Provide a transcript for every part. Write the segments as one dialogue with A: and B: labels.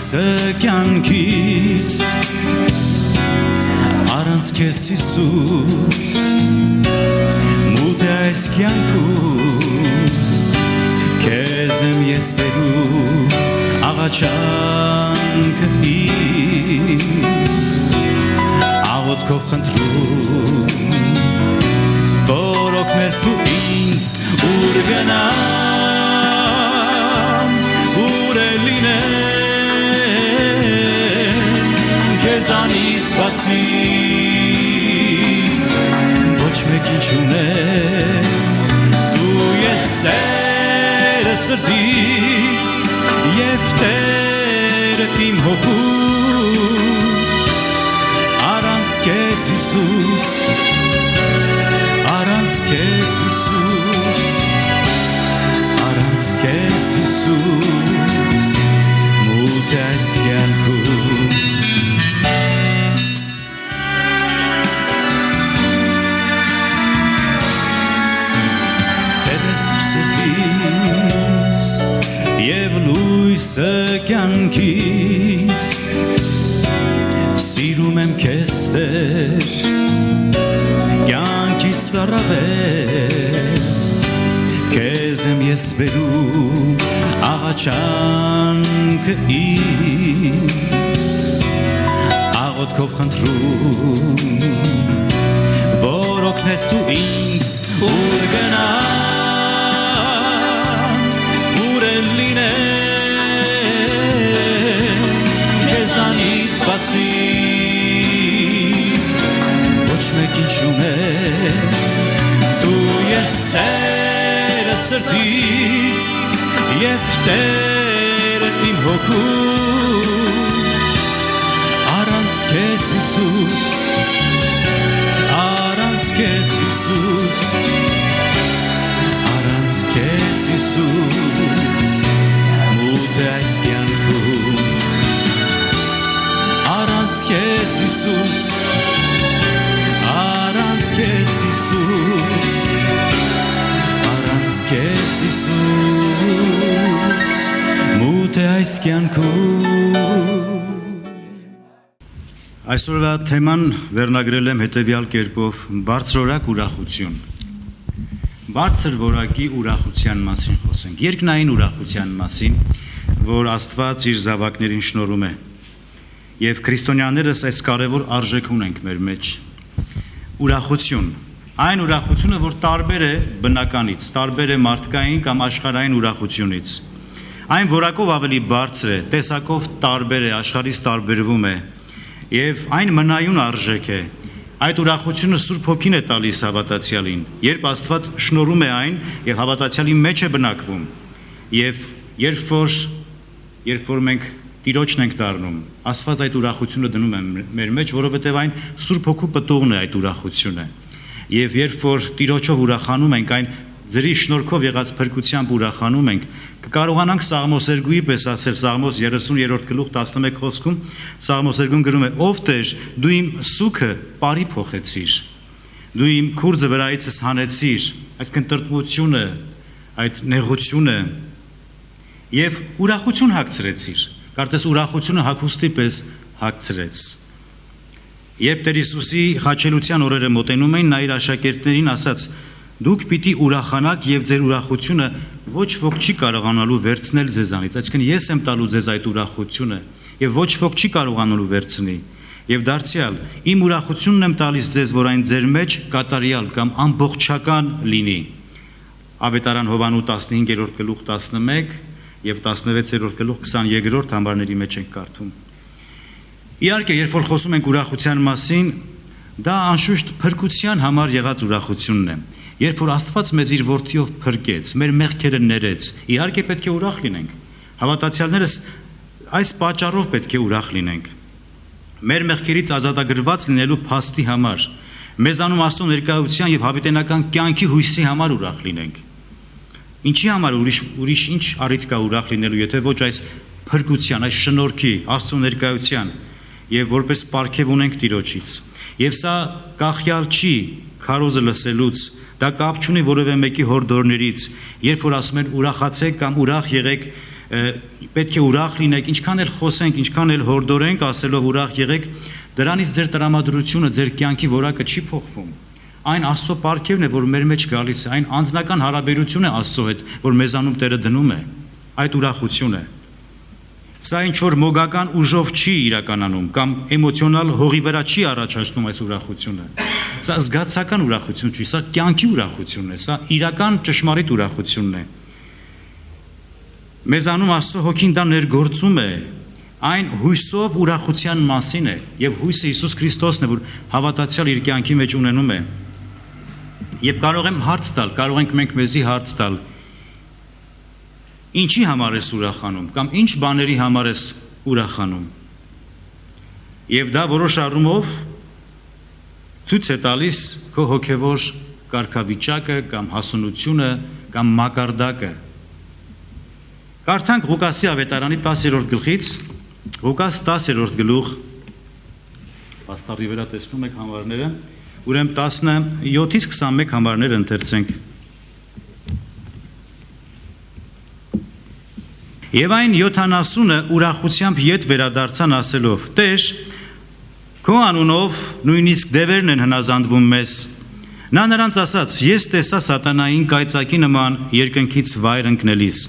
A: լույսը կյանքից առանց քեզ Հիսուս մութ է այս կյանքում քեզ եմ ես բերում աղաչանքը աղոթքով խնդրում որ օգնես դու ինձ ուր գնամ ուր լինեմ քեզանից բացի ոչ մեկին չունեմ դու ես սերը սրտիս և Տերը իմ հոգու առանց քեզ Հիսուս առանց քեզ Հիսուս առանց քեզ Հիսուս մութ է այս կյանքում Տերես դու սրտիս և լույսը կյանքիս սիրում եմ քեզ Տեր կյանքից առավել քեզ եմ ես բերում աղաչանքը աղոթքով խնդրում որ օգնես դու ինձ ուր գնամ ուր լինեմ քեզանից բացի ոչ մեկին չունեմ դու ես սերը սրտիս և Տերը իմ հոգու առանց քեզ Հիսուս առանց քեզ Հիսուս առանց քեզ Հիսուս մութ է այս կյանքում առանց քեզ Հիսուս առանց քեզ Հիսուս առանց քեզ Հիսուս մութ է այս կյանքում Այսօրվա թեման վերնագրել եմ հետևյալ կերպով բարձրորակ ուրախություն բարձր որակի ուրախության մասին խոսենք երկնային ուրախության մասին որ Աստված իր զավակներին շնորհում է եւ քրիստոնյաներս այս կարևոր արժեք ունենք մեր մեջ ուրախություն այն ուրախությունը որ տարբեր է բնականից տարբեր է մարդկային կամ աշխարհային ուրախությունից այն որակով ավելի բարձր է տեսակով տարբեր է աշխարհից տարբերվում է եւ այն մնայուն արժեք է այդ ուրախությունը Սուրբ Հոգին է տալիս հավատացյալին երբ Աստված շնորհում է այն եւ հավատացյալի մեջ է բնակվում եւ երբ որ մենք Տիրոջն ենք դառնում Աստված այդ ուրախությունը դնում է մեր մեջ որովհետեւ այն Սուրբ Հոգու պտուղն է այդ ուրախությունը եւ երբ որ Տիրոջով ուրախանում ենք այն ձրի շնորհքով եղած փրկությամբ ուրախանում ենք կկարողանանք Սաղմոսերգուի պես ասել Սաղմոս 30-րդ գլուխ 11 խոսքում Սաղմոսերգուն գրում է ով Տեր դու իմ սուքը բարի փոխեցիր դու իմ քուրձը վրայիցս հանեցիր այսինքն տրտմությունը այդ նեղությունը եւ ուրախություն հագցրեցիր կարծես ուրախությունը հագուստի պես հագցրեց երբ Տեր Հիսուսի խաչելության օրերը մոտենում էին նա իր աշակերտներին ասաց Դուք պիտի ուրախանաք եւ ձեր ուրախությունը ոչ ոք չի կարողանալու վերցնել ձեզանից այսինքն ես եմ տալու ձեզ այդ ուրախությունը եւ ոչ ոք չի կարողանալու վերցնի եւ դարձյալ իմ ուրախությունն եմ տալիս ձեզ որ այն ձեր մեջ կատարյալ կամ ամբողջական լինի Ավետարան Հովանու 15-րդ գլուխ 11 եւ 16-րդ գլուխ 22-րդ համարների մեջ ենք կարդում Իհարկե երբ որ խոսում ենք ուրախության մասին դա անշուշտ փրկության համար եղած ուրախությունն է Երբ որ Աստված մեզ իր որդիով փրկեց, մեր մեղքերը ներեց, իհարկե պետք է ուրախ լինենք։ Հավատացյալներս այս պատճառով պետք է ուրախ լինենք։ Մեր մեղքերից ազատագրված լինելու փաստի համար, մեզանում Աստծո ներկայության եւ հավիտենական կյանքի հույսի համար ուրախ լինենք։ Ինչի համար ուրիշ ինչ առիթ կա ուրախ լինելու, եթե ոչ այս փրկության, այս շնորհքի, Աստծո ներկայության եւ որպես պարգև ունենք Տիրոջից։ Եվ սա կախյալ չի քարոզը լսելուց Դա կապ չունի որևէ մեկի հորդորներից, երբ որ ասում են ուրախացեք կամ ուրախ եղեք, պետք է ուրախ լինեք, ինչքան էլ խոսենք, ինչքան էլ հորդորենք, ասելով ուրախ եղեք, դրանից ձեր տրամադրությունը, ձեր կյանքի որակը չի փոխվում։ Այն Աստծո պարգևն է, որ մեր մեջ գալիս է, այն անձնական հարաբերություն է Աստծո հետ, որ մեզանում Տերը դնում է, այդ ուրախությունը։ Սա ինչ որ մոգական ուժով չի իրականանում կամ էմոցիոնալ հողի վրա չի առաջացնում այս ուրախությունը։ Սա զգացական ուրախություն չի, սա կյանքի ուրախությունն է, սա իրական ճշմարիտ ուրախությունն է։ Մեզանում Աստծո հոգին դա ներգործում է, այն հույսով ուրախության մասին է, եւ հույսը Հիսուս Քրիստոսն է, որ հավատացյալ իր կյանքի մեջ ունենում է։ Եվ կարող եմ հարց տալ, կարող ենք մենք մեզի հարց տալ. Ինչի համար ես ուրախանում կամ ինչ բաների համար ես ուրախանում։ Եվ դա որոշ առումով ցույց է տալիս քո հոգևոր կարգավիճակը կամ հասունությունը կամ մակարդակը։ Կարդանք Ղուկասի ավետարանի 10-րդ գլխից, Ղուկաս 10-րդ գլուխ, պաստառի վրա տեսնում եք համարները, ուրեմն 17-ից 21 համարներ ընթերցենք։ Եվ այն 70-ը ուրախությամբ ետ վերադարձան ասելով. Տեր, քո անունով նույնիսկ դևերն են հնազանդվում մեզ։ Նա նրանց ասաց. Ես տեսա սատանային կայծակի նման երկնքից վայր ընկնելիս։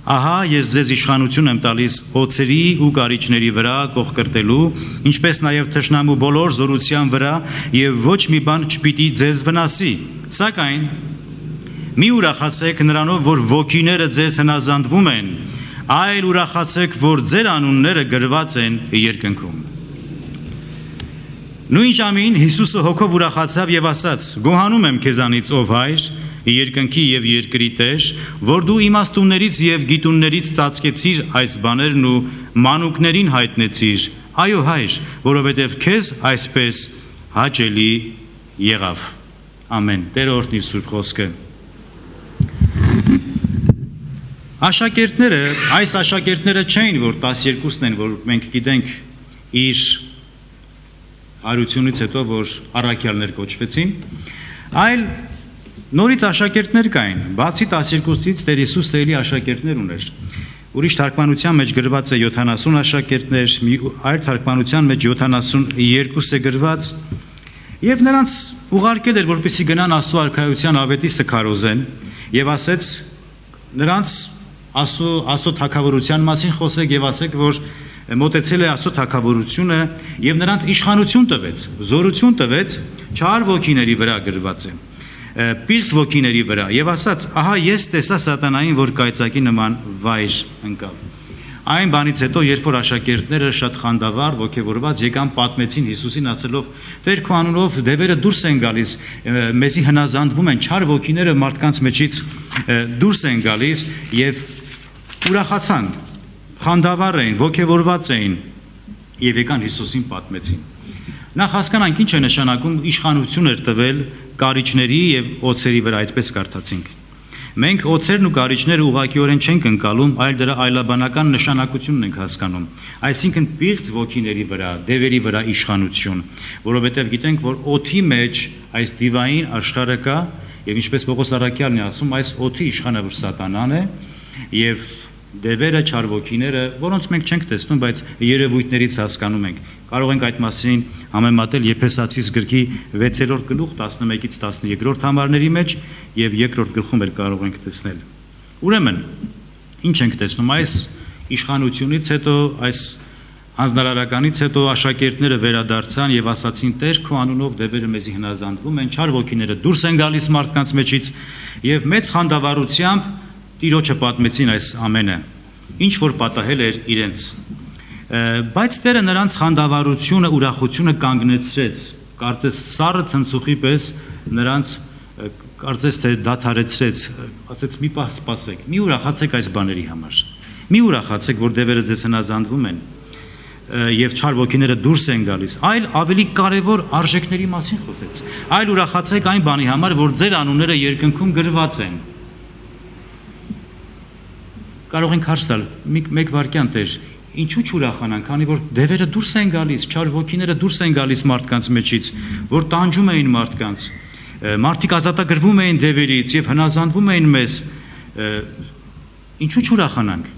A: Ահա ես ձեզ իշխանություն եմ տալիս օձերի ու կարիճների վրա կողկրտելու, ինչպես նաև թշնամու բոլոր զորության վրա, եւ ոչ մի բան չպիտի ձեզ վնասի։ Սակայն մի ուրախացեք նրանով, որ ոգիները ձեզ հնազանդվում են, այլ ուրախացեք, որ ձեր անունները գրված են երկնքում։ Նույն ժամին Հիսուսը հոգով ուրախացավ եւ ասաց. Գոհանում եմ քեզանից, ով Հայր, երկնքի եւ երկրի Տեր, որ դու իմաստուններից եւ գիտուններից ծածկեցիր այս բաներն ու մանուկներին հայտնեցիր։ Այո, Հայր, որովհետեւ քեզ այսպես հաճելի եղավ։ Ամեն։ Տերը օրհնի Սուրբ խոսքը։ Այս աշակերտները չէին, որ 12-ն են, որ մենք գիտենք իր հարությունից հետո, որ առաքյալներ կոչվեցին, այլ նորից աշակերտներ կային, բացի 12-ից Տեր Հիսուս էլի աշակերտներ ուներ։ Ուրիշ թարգմանության մեջ գրված է 70 աշակերտներ, այլ թարգմանության մեջ 72 է գրված, եւ նրանց ուղարկել էր, որպեսզի գնան Աստծո արքայության ավետիստը քարոզեն, եւ ասեց նրանց Աստծո թագավորության մասին խոսեք եւ ասեք, որ մոտեցել է Աստծո թագավորությունը եւ նրանց իշխանություն տվեց, զորություն տվեց չար ոգիների վրա գրված է, պիղծ ոգիների վրա եւ ասաց. ահա ես տեսա սատանային, որ կայծակի նման վայր ընկավ։ Այն բանից հետո, երբ որ աշակերտները շատ խանդավառ, ոգևորված եկան պատմեցին Հիսուսին ասելով. Տեր, քո անունով դևերը դուրս են գալիս, մեզի հնազանդվում են, չար ոգիները մարդկանց մեջից դուրս են գալիս եւ ուրախացան, խանդավառ էին, ոգևորված էին եւ եկան Հիսուսին պատմեցին։ Նախ հասկանանք ինչ է նշանակում իշխանություն էր տվել կարիճների եւ օձերի վրա, այդպես կարդացինք։ Մենք օձերն ու կարիճները ուղղակիորեն չենք ընկալում, այլ դրա այլաբանական նշանակությունն ենք հասկանում։ Այսինքն պիղծ ոգիների վրա, դևերի վրա իշխանություն, որովհետեւ գիտենք, որ օդի մեջ այս դիվային աշխարհը կա եւ ինչպես Պողոս առաքյալն է ասում, այս օդի իշխանը որ սատանան է եւ դևերը, չար ոգիները, որոնց մենք չենք տեսնում, բայց երևույթներից հասկանում ենք։ Կարող ենք այդ մասին համեմատել Եփեսացիս գրքի 6-րդ գլուխ 11-ից 13-րդ համարների մեջ եւ 2-րդ գլխում էլ կարող ենք տեսնել։ Ուրեմն, ինչ ենք տեսնում այս իշխանությունից հետո, այս հանձնարարականից հետո աշակերտները վերադարձան եւ ասացին. Տեր, քո անունով դևերը մեզի հնազանդվում են, չար ոգիները դուրս են գալիս մարդկանց մեջից եւ մեծ խանդավառությամբ Տիրոջը պատմեցին այս ամենը, ինչ որ պատահել էր իրենց։ Բայց Տերը նրանց խանդավառությունը, ուրախությունը կանգնեցրեց, կարծես սառը ցնցուխի պես նրանց կարծես թե դադարեցրեց, ասեց մի պահ սպասեք, մի ուրախացեք այս բաների համար։ Մի ուրախացեք, որ դևերը ձեզ հնազանդվում են եւ չար ոգիները դուրս են գալիս, այլ ավելի կարեւոր արժեքների մասին խոսեց։ Այլ ուրախացեք այն բանի համար, որ ձեր անունները երկնքում գրված են։ Կարող ենք հարց տալ, մեկ վարքյան Տեր, ինչու չուրախանանք, քանի որ դևերը դուրս են գալիս, չար ոգիները դուրս են գալիս մարդկանց մեջից, որ տանջում էին մարդկանց, մարդիկ ազատագրվում էին դևերից եւ հնազանդվում էին մեզ, ինչու չուրախանանք։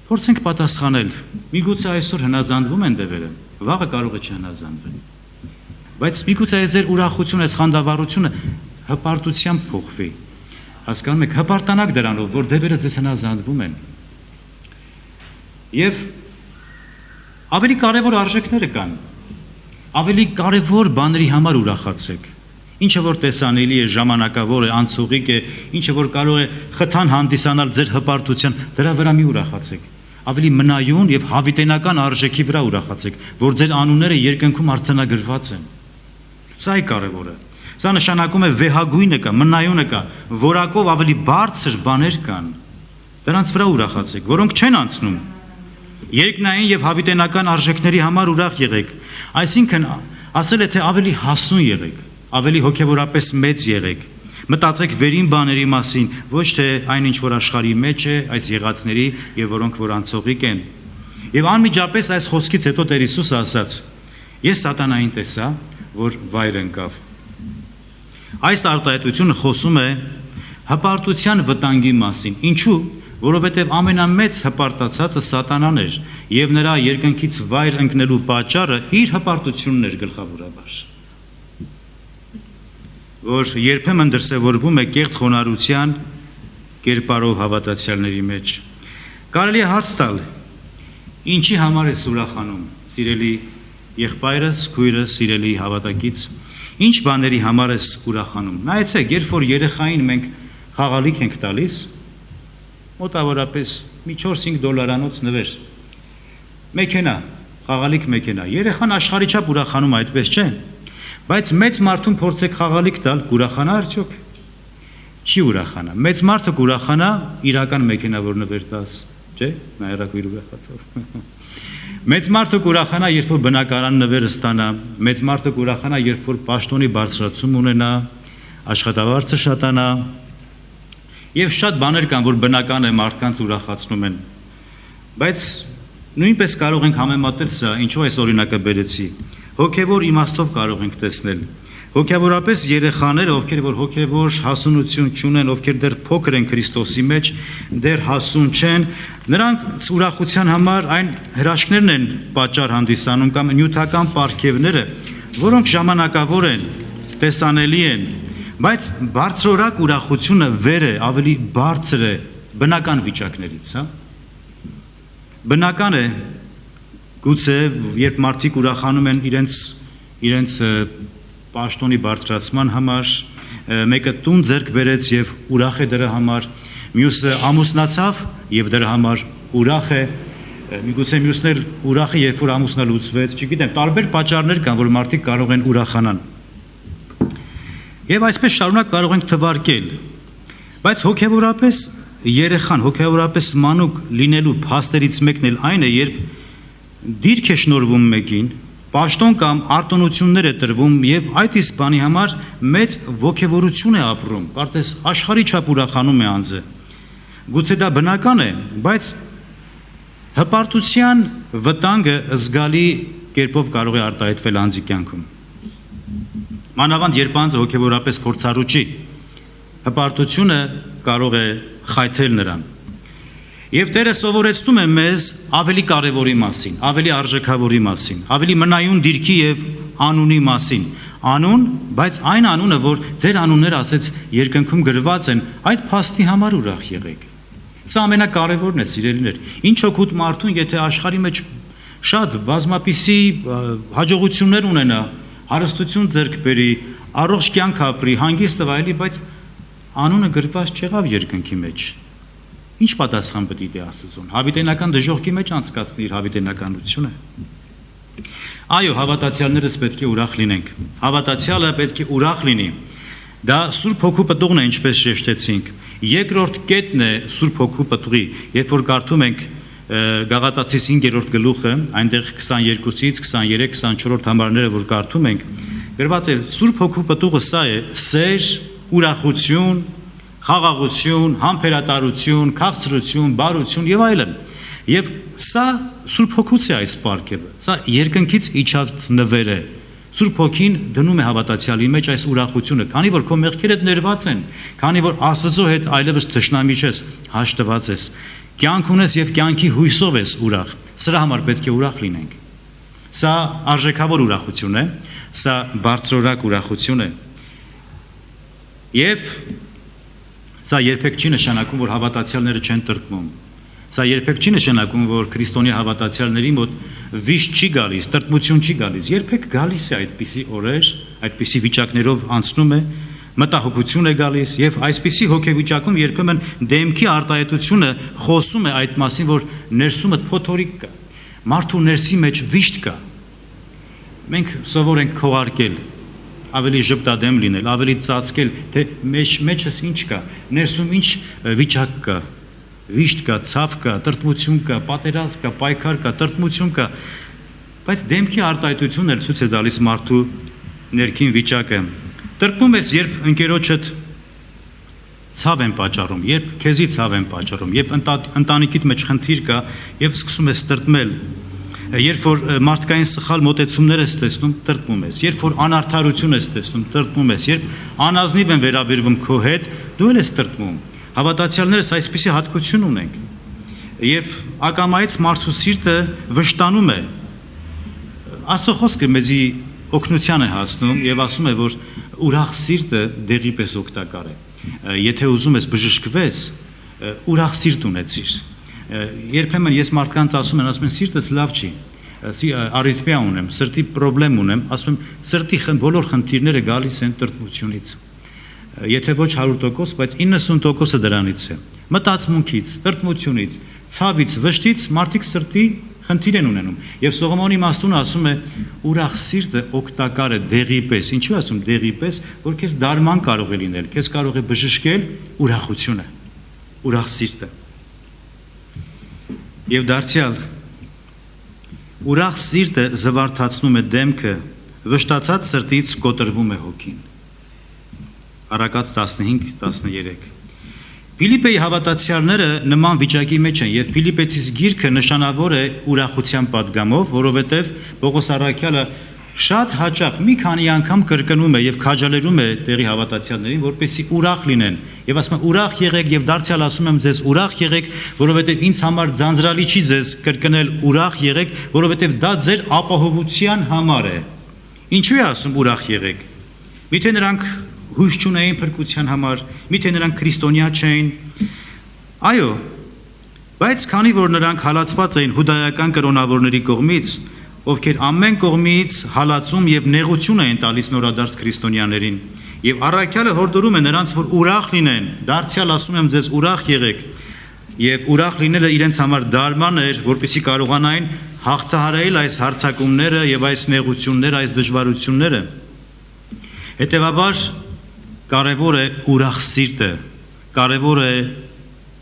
A: Փորձենք պատասխանել։ Միգուցե այսօր հնազանդվում են դևերը, վաղը կարող է չհնազանդվել։ Բայց միգուցե ձեր ուրախությունը, խանդավառությունը հպարտությամբ փոխվի։ Հասկանում եք, հպարտանաք դրանով, որ դևերը ձեզ հնազանդվում են։ Եվ ավելի կարևոր արժեքները կան։ Ավելի կարևոր բաների համար ուրախացեք։ Ինչը որ տեսանելի է, ժամանակավոր է, անցողիկ է, ինչը որ կարող է խթան հանդիսանալ ձեր հպարտության, դրա վրա մի ուրախացեք։ Ավելի մնայուն եւ հավիտենական արժեքի վրա ուրախացեք, որ ձեր անունները երկնքում արձանագրված են։ Սա է կարևորը։ Սա նշանակում է վեհագույնը կա, մնայունը կա, որակով ավելի բարձր բաներ կան։ Դրանց վրա ուրախացեք, որոնք չեն անցնում։ Երկնային եւ հավիտենական արժեքների համար ուրախ եղեք։ Այսինքն ասել է թե ավելի հասուն եղեք, ավելի հոգեվորապես մեծ եղեք։ Մտածեք վերին բաների մասին, ոչ թե այն ինչ որ աշխարհի մեջ է, այս եղածների եւ որոնք որ անցողիկ են։ Եվ անմիջապես այս խոսքից հետո Տեր Հիսուսը ասաց. Ես սատանային տեսա, որ վայր ընկավ։ Այս արտահայտությունը խոսում է հպարտության վտանգի մասին։ Ինչու՞։ Որովհետև ամենամեծ հպարտացածը սատանան էր եւ նրա երկնքից վայր ընկնելու պատճառը իր հպարտությունն էր գլխավորաբար, որ երբեմն դրսևորվում է կեղծ խոնարհության կերպարով հավատացյալների մեջ։ Կարելի է հարց տալ. ինչի համար ես ուրախանում, սիրելի եղբայրս, քույրս, սիրելի հավատակից, ինչ բաների համար ես ուրախանում։ Նայեցեք, երբ որ երեխային մենք խաղալիք ենք տալիս, մոտավորապես մի 4-5 դոլարանոց նվեր, մեքենա, խաղալիք մեքենա, երեխան աշխարհի չափ ուրախանում այդպես չէ, բայց մեծ մարդուն փորձեք խաղալիք տալ, կուրախանա արդյոք։ Չի ուրախանա։ Մեծ մարդը կուրախանա իրական մեքենա, որ նվեր տաս, չէ՞, նայրակույր ուրախացավ։ Մեծ մարդը կուրախանա, երբ որ բնակարան նվերը ստանա, մեծ մարդը կուրախանա, երբ որ պաշտոնի բարձրացում ունենա, աշխատավարձը շատանա։ Եվ շատ բաներ կան, որ բնական է մարդկանց ուրախացնում են։ Բայց նույնպես կարող ենք համեմատել սա, ինչու այս օրինակը բերեցի։ Հոգևոր իմաստով կարող ենք տեսնել։ Հոգևորապես երեխաները, ովքեր որ հոգևոր հասունություն չունեն, ովքեր դեռ փոքր են Քրիստոսի մեջ, դեռ հասուն չեն, նրանք ուրախության համար այն հրաշքներն են պատճառ հանդիսանում կամ նյութական պարգևները, որոնք ժամանակավոր են, տեսանելի են, բայց բարձրորակ ուրախությունը վեր է, ավելի բարձր է բնական վիճակներից, հա։ Բնական է, գուցե, երբ մարդիկ ուրախանում են իրենց պաշտոնի բարձրացման համար, մեկը տուն ձեռք բերեց եւ ուրախ է դրա համար, մյուսը ամուսնացավ եւ դրա համար ուրախ է, միգուցե մյուսներ ուրախ է, երբ որ ամուսնա լուծվեց, չգիտեմ, տարբեր պատճառներ կան, որ մարդիկ կարող են ուրախանալ։ Եվ այսպես շարունակ կարող ենք թվարկել, բայց հոգևորապես երեխան, հոգևորապես մանուկ լինելու փաստերից մեկն էլ այն է, երբ դիրք է շնորհվում մեկին, պաշտոն կամ արտոնություններ է տրվում եւ այդ իսկ բանի համար մեծ ոգևորություն է ապրում, կարծես աշխարհի չափ ուրախանում է անձը։ Գուցե դա բնական է, բայց հպարտության վտանգը զգալի կերպով կարող է արտահայտվել անձի կյանքում։ Մանավանդ երբ անձը հոգևորապես փորձառու չի, հպարտությունը կարող է խայթել նրան։ Եվ Տերը սովորեցնում է մեզ ավելի կարևորի մասին, ավելի արժեքավորի մասին, ավելի մնայուն դիրքի եւ անունի մասին։ Անուն, բայց այն անունը, որ ձեր անունները ասեց երկնքում գրված են, այդ փաստի համար ուրախ եղեք։ Սա ամենակարևորն է, սիրելիներ։ Ինչ օգուտ մարդուն, եթե աշխարհի մեջ շատ բազմապիսի հաջողություններ ունենա, հարստություն ձեռք բերի, առողջ կյանք ապրի, հանգիստ տվայելի, բայց անունը գրված չեղավ երկնքի մեջ։ Ինչ պատասխան պետք է Աստծուն։ Հավիտենական դժոխքի մեջ անցկացնի իր հավիտենականությունը։ Այո, հավատացյալներս պետք է ուրախ լինենք։ Հավատացյալը պետք է ուրախ լինի։ Դա Սուրբ Հոգու պտուղն է, ինչպես շեշտեցինք։ Երկրորդ կետն է Սուրբ Հոգու պտուղի, երբ որ կարդում ենք Գաղատացիս 5-րդ գլուխը, այնտեղ 22-ից 23-24 համարները, որ կարդում ենք, գրված է Սուրբ Հոգու պտուղը սա է՝ սեր, ուրախություն, խաղաղություն, համբերատարություն, քաղցրություն, բարություն եւ այլն։ Եվ սա Սուրբ Հոգուց է այս պարգևը։ Սա երկնքից իջած նվեր է։ Սուրբ Հոգին դնում է հավատացյալի մեջ այս ուրախությունը, քանի որ քո մեղքերը ներված են, քանի որ Աստծո հետ այլևս թշնամի չես, հաշտված ես։ կյանք ունես եւ կյանքի հույսով ես ուրախ։ Սրա համար պետք է ուրախ լինենք։ Սա արժեքավոր ուրախություն է, սա բարձրորակ ուրախություն է։ Եվ սա երբեք չի նշանակում, որ հավատացյալները չեն տրտմում։ Սա երբեք չի նշանակում, որ քրիստոնյա հավատացյալների մոտ վիշտ չի գալիս, տրտմություն չի գալիս։ Երբեք գալիս է այդպիսի օրեր, այդպիսի վիճակներով անցնում է, մտահոգություն է գալիս եւ այսպիսի հոգեվիճակում երբեմն դեմքի արտահայտությունը խոսում է այդ մասին, որ ներսումդ փոթորիկ կա, մարդու ներսի մեջ վիշտ կա։ Մենք սովոր ենք քողարկել, ավելի ժպտադեմ լինել, ավելի ծածկել, թե մեջս ինչ կա, ներսում ինչ վիճակ կա, վիշտ կա, ցավ կա, տրտմություն կա, պատերազմ կա, պայքար կա, տրտմություն կա, բայց դեմքի արտահայտությունն էլ ցույց է տալիս մարդու ներքին վիճակը։ Տրտմում ես, երբ ընկերոջդ ցավ են պատճառում, երբ քեզի ցավ են պատճառում, երբ ընտանիքիդ մեջ խնդիր կա եւ սկսում ես տրտմել, երբ որ մարդկային սխալ մոտեցումներ ես տեսնում, տրտմում ես, երբ որ անարդարություն ես տեսնում, տրտմում ես, երբ անազնիվ են վերաբերվում քո հետ, դու ես տրտմում։ Հավատացյալներս այսպիսի հատկություն ունենք եւ ակամայից մարդու սիրտը վշտանում է։ Աստծո խոսքը մեզի օգնության է հասնում եւ ասում է, որ ուրախ սիրտը դեղի պես օգտակար է։ Եթե ուզում ես բժշկվես, ուրախ սիրտ ունեցիր։ Երբեմն ես մարդկանց ասում են սիրտս լավ չի, արիթմիա ունեմ, սրտի խնդրեմ ունեմ, ասում եմ սրտի բոլոր խնդիրները գալիս են տրտմությունից։ Եթե ոչ 100%, բայց 90% դրանից է։ Մտածմունքից, տրտմությունից, ցավից, վշտից մարդիկ սրտի խնդիր են ունենում։ Եվ Սողոմոնի իմաստունը ասում է, ուրախ սիրտը օգտակար է դեղի պես։ Ինչու ասում դեղի պես, որ քեզ դարման կարող է լինել, քեզ կարող է բժշկել ուրախությունը, ուրախ սիրտը։ Եվ դարձյալ ուրախ սիրտը զվարթացնում է դեմքը, վշտացած սրտից կոտրվում է հոգին։ Առակաց 15-13 Փիլիպպեի հավատացյալները նման վիճակի մեջ են եւ Փիլիպպեցիս գիրքը նշանավոր է ուրախության պատգամով, որովհետեւ Պողոս առաքյալը շատ հաճախ մի քանի անգամ կրկնում է եւ քաջալերում է տեղի հավատացյալներին, որպեսզի ուրախ լինեն եւ ասում է ուրախ եղեք եւ դարձյալ ասում եմ ձեզ ուրախ եղեք, որովհետեւ ինձ համար ձանձրալի չի ձեզ կրկնել ուրախ եղեք, որովհետեւ դա ձեր ապահովության համար է։ Ինչու է ասում ուրախ եղեք։ Միթե նրանք հույս չունեին փրկության համար, միթե նրանք քրիստոնյա չէին։ Այո, բայց քանի որ նրանք հալածված էին հուդայական կրոնավորների կողմից, ովքեր ամեն կողմից հալածում եւ նեղություն էին տալիս նորադարձ քրիստոնյաներին, եւ առաքյալը հորդորում է նրանց, որ ուրախ լինեն, դարձյալ ասում եմ ձեզ ուրախ եղեք, եւ ուրախ լինելը իրենց համար դարման էր, որպեսզի կարողանային հաղթահարել այս հարձակումները եւ այս նեղությունները, այս դժվարությունները։ Հետևաբար կարևոր է ուրախ սիրտը, կարևոր է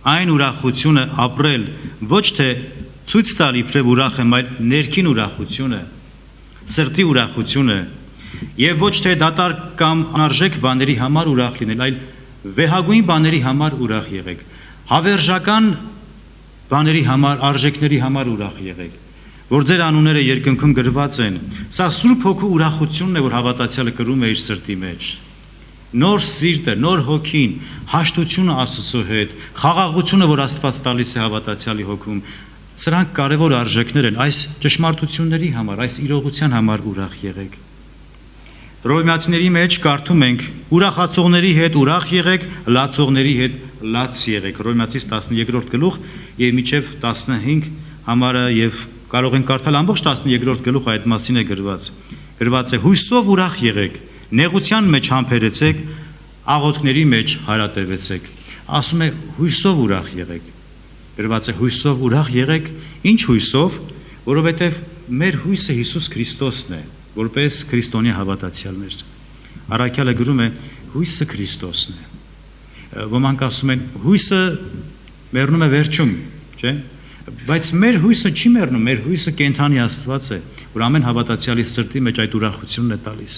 A: այն ուրախությունը ապրել, ոչ թե ցույց տալ իբրև ուրախ եմ, այլ ներքին ուրախությունը, սրտի ուրախությունը, եւ ոչ թե դատարկ կամ անարժեք բաների համար ուրախ լինել, այլ վեհագույն բաների համար ուրախ եղեք, հավերժական բաների համար, արժեքների համար ուրախ եղեք, որ ձեր անունները երկնքում գրված են։ Սա Սուրբ Հոգու ուրախությունն է, որ հավատացյալը կրում է իր սրտի մեջ։ Նոր սիրտը, նոր հոգին, հաշտությունը Աստծո հետ, խաղաղությունը, որ Աստված տալիս է հավատացյալի հոգում, սրանք կարևոր արժեքներ են, այս ճշմարտությունների համար, այս իրողության համար ուրախ եղեք։ Հռոմեացիների մեջ կարդում ենք. ուրախացողների հետ ուրախ եղեք, լացողների հետ լաց եղեք։ Հռոմեացիս 13-րդ գլուխ եւ մինչեւ 15 համարը եւ կարող ենք կարդալ ամբողջ 13-րդ գլուխը այդ մասին է գրված։ Գրված է. հույսով ուրախ եղեք, նեղության մեջ համբերեցեք, աղոթքների մեջ հարատևեցեք։ Ասում է հույսով ուրախ եղեք։ Գրված է հույսով ուրախ եղեք, ինչ հույսով, որովհետև մեր հույսը Հիսուս Քրիստոսն է, որպես քրիստոնյա հավատացյալներ։ Առաքյալը գրում է հույսը Քրիստոսն է։ Ոմանք ասում են հույսը մեռնում է վերջում, չէ՞։ Բայց մեր հույսը չի մեռնում, մեր հույսը կենդանի Աստված է, որ ամեն հավատացյալի սրտի մեջ այդ ուրախությունն է տալիս։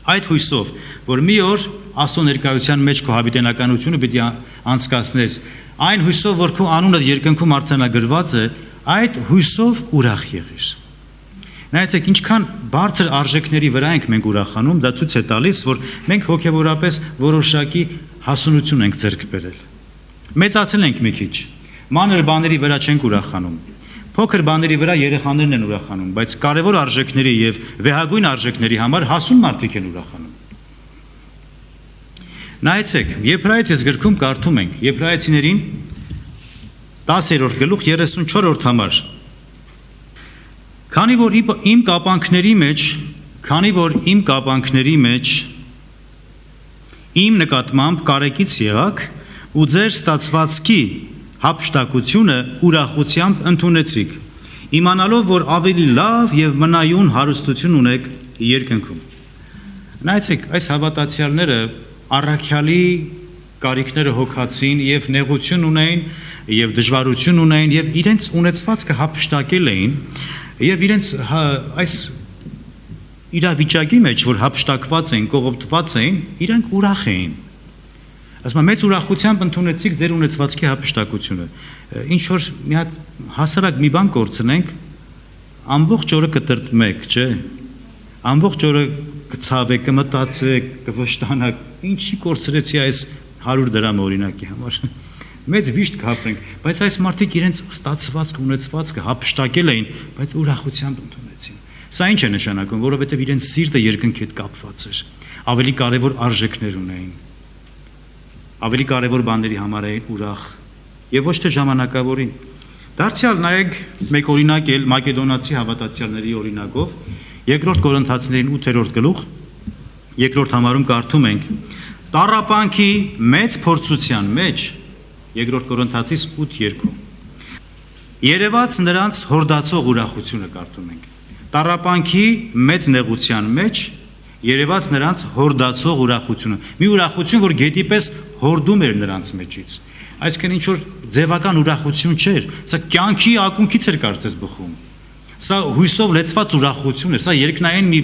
A: Այդ հույսով, որ մի օր Աստծո ներկայության մեջ քո հավիտենականությունը պիտի անցկացնես, այն հույսով, որ քո անունը երկնքում արձանագրված է, այդ հույսով ուրախ եղիր։ Նայեցեք, ինչքան բարձր արժեքների վրա ենք մենք ուրախանում, դա ցույց է տալիս, որ մենք հոգևորապես որոշակի հասունություն ենք ձեռք բերել։ Մեծացել ենք մի քիչ։ մանր բաների վրա չենք ուրախանում։ Փոքր բաների վրա երեխաներն են ուրախանում, բայց կարևոր արժեքների եւ վեհագույն արժեքների համար հասուն մարդիկ են ուրախանում։ Նայեցեք, Եբրայեցիս գրքում կարդում ենք Եբրայեցիներին 10-րդ գլուխ 34-րդ համար։ Քանի որ իմ կապանքների մեջ իմ նկատմամբ կարեկից եղաք ու ձեր ստացվածքի հափշտակությունը ուրախությամբ ընդունեցիք, իմանալով, որ ավելի լավ եւ մնայուն հարստություն ունեք երկնքում։ Նայեցեք, այս հավատացյալները առաքյալի կարիքները հոգացին եւ նեղություն ունեին եւ դժվարություն ունեին եւ իրենց ունեցվածքը հափշտակել էին եւ իրենց այս իրավիճակի մեջ, որ հափշտակված էին, կողոպտված էին, իրենք ուրախ էին։ Ասում եմ, մեծ ուրախությամբ ընդունեցիք ձեր ունեցվածքի հափշտակությունը։ Ինչ որ մի հատ հասարակ մի բան կորցնենք, ամբողջ օրը կտրտմեք, չէ՞։ Ամբողջ օրը կցավեք, կմտածեք, կվշտանաք, ինչի կորցրեցի այս 100 դրամ օրինակի համար։ Մեծ վիշտ կհապրենք, բայց այս մարդիկ իրենց ստացվածքը, ունեցվածքը հափշտակել էին, բայց ուրախությամբ ընդունեցին։ Սա ինչ է նշանակում, որովհետև իրենց սիրտը երկնքի հետ կապված էր, ավելի կարևոր արժեքներ ունեին, ավելի կարևոր բաների համար էին ուրախ եւ ոչ թե ժամանակավորին։ Դարձյալ նայեք մեկ օրինակ էլ մակեդոնացի հավատացյալների օրինակով, 2 Կորինթացիներին 8-րդ գլուխ, 2-րդ համարում կարդում ենք. Տառապանքի մեծ փորձության մեջ 2 Կորինթացիս 8:2 երևաց նրանց հորդացող ուրախությունը կարդում ենք։ Տառապանքի մեծ նեղության մեջ երևաց նրանց հորդացող ուրախությունը։ Մի ուրախություն, որ գետի պես հորդում էր նրանց մեջից։ Այսինքն ինչ որ ձևական ուրախություն չէր, սա կյանքի ակունքից էր կարծես բխում։ Սա հույսով լեցված ուրախություն էր, սա երկնային մի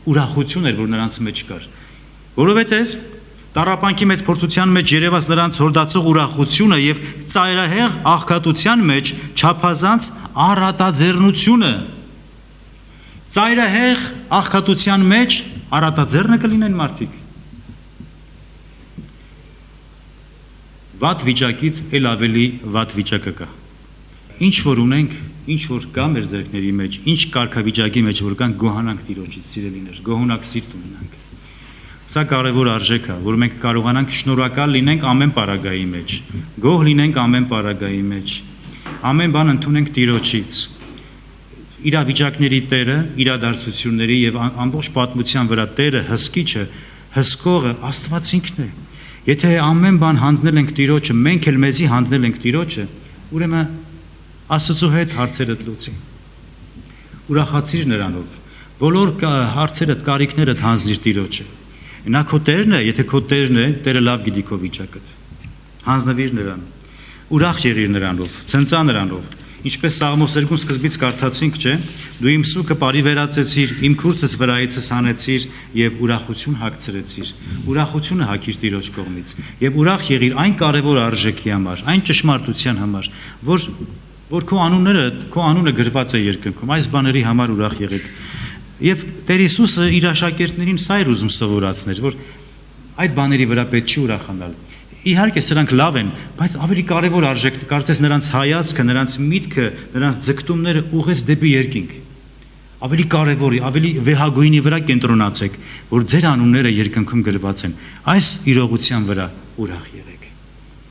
A: ուրախություն էր, որ նրանց մեջ կար։ Որովհետև տառապանքի մեծ փորձության մեջ երևաց նրանց հորդացող ուրախությունը եւ ծայրահեղ աղքատության մեջ չափազանց առատաձեռնությունը։ Ծայրահեղ աղքատության մեջ առատաձեռնը կլինեն մարդիկ։ Վատ վիճակից էլ ավելի վատ վիճակը կա։ Ինչ որ ունենք, ինչ որ կա մեր ձեռքների մեջ, ինչ կարգավիճակի մեջ որ կան, գոհանանք Տիրոջից, սիրելիներ, գոհունակ սիրտ ունենանք։ Սա կարևոր արժեք է, որ մենք կարողանանք շնորհակալ լինենք ամեն պարագայի մեջ, գոհ լինենք ամեն պարագայի մեջ, ամեն բան ընդունենք Տիրոջից։ Իրավիճակների Տերը, իրադարձությունների եւ ամբողջ պատմության վրա Տերը, հսկիչը, հսկողը Աստված ինքն է։ Եթե ամեն բան հանձնել ենք Տիրոջը, մենք էլ մեզի հանձնել ենք Տիրոջը, ուրեմն Աստծո հետ հարցերդ լուծի։ Ուրախացիր նրանով, բոլոր հարցերդ, կարիքներդ հանձնիր Տիրոջը։ Նա քո Տերն է, եթե քո Տերն է, Տերը լավ գիտի քո վիճակդ։ Հանձնվիր նրան։ Ուրախ եղիր նրանով, ցնծա նրանով։ Ինչպես Սաղմոս 2 սկզբից կարդացինք, չէ՞, դու իմ սուքը բարի վերածեցիր, իմ քուրծս վրայիցս հանեցիր եւ ուրախություն հագցրեցիր։ Ուրախությունը հագիր Տիրոջ կողմից եւ ուրախ եղիր այն կարեւոր արժեքի համար, այն ճշմարտության համար, որ քո անունը գրված է երկնքում։ Այս բաների համար ուրախ եղեք։ Եւ Տեր Հիսուսը իր աշակերտներին սա էր ուզում սովորացնել, որ այդ բաների վրա պետք չի ուրախանալ։ Իհարկե սրանք լավ են, բայց ավելի կարևոր արժեք, կարծես նրանց հայացքը, նրանց միտքը, նրանց ձգտումները ուղղես դեպի երկինք։ Ավելի կարևորի, ավելի վեհագույնի վրա կենտրոնացեք, որ ձեր անունները երկնքում գրված են։ Այս իրողության վրա ուրախ եղեք։